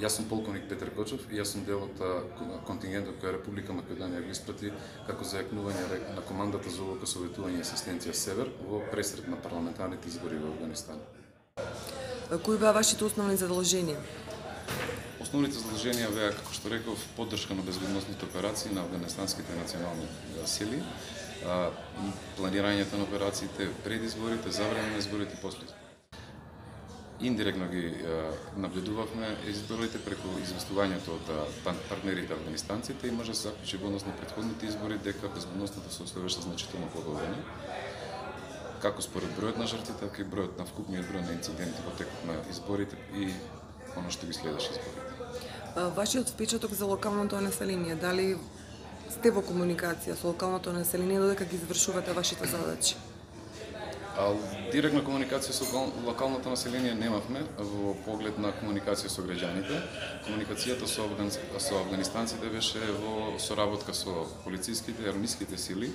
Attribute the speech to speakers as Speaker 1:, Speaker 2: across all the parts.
Speaker 1: Јас сум полковник Петар Кочев и јас сум дел од контингентот која Република Македонија го испрати како зајакнување на командата за одлука, советување и асистенција Север во пресрет на парламентарните избори во Авганистан.
Speaker 2: Кои беа вашите основни задолженија?
Speaker 1: Основните задолженија беа, како што реков, поддршка на безбедносните операции на афганистанските национални сили, планирањето на операциите пред изборите, за време на изборите и после. Индиректно ги наблюдувавме изборите преку известувањето од партнерите афганистанците и може да се заклучи во однос на претходните избори дека безбедносната состојбеше значително подобрена, како според бројот на жртви, така и бројот на вкупниот број на инциденти во текот на изборите и оно што ги следеше изборите.
Speaker 2: Вашиот впечаток за локалното население, дали сте во комуникација со локалното население додека ги извршувате вашите задачи?
Speaker 1: Директна комуникација со локалното население немавме во поглед на комуникација со граѓаните. Комуникацијата со афганистанците беше во соработка со полициските и армиските сили,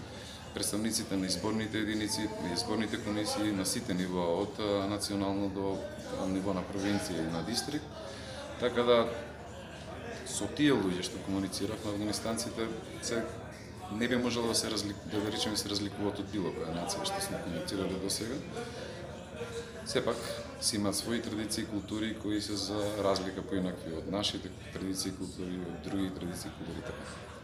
Speaker 1: представниците на изборните единици, изборните комисии на сите нива, од национално до ниво на провинција и на дистрикт. Така да со тие луѓе што комунициравме, афганистанците не би можело да се разликуваат од било која нација што сме комуницирале до сега. Сепак си имаат своји традиции и култури кои се за разлика поинакви од нашите традиции и култури, од други традиции и култури така.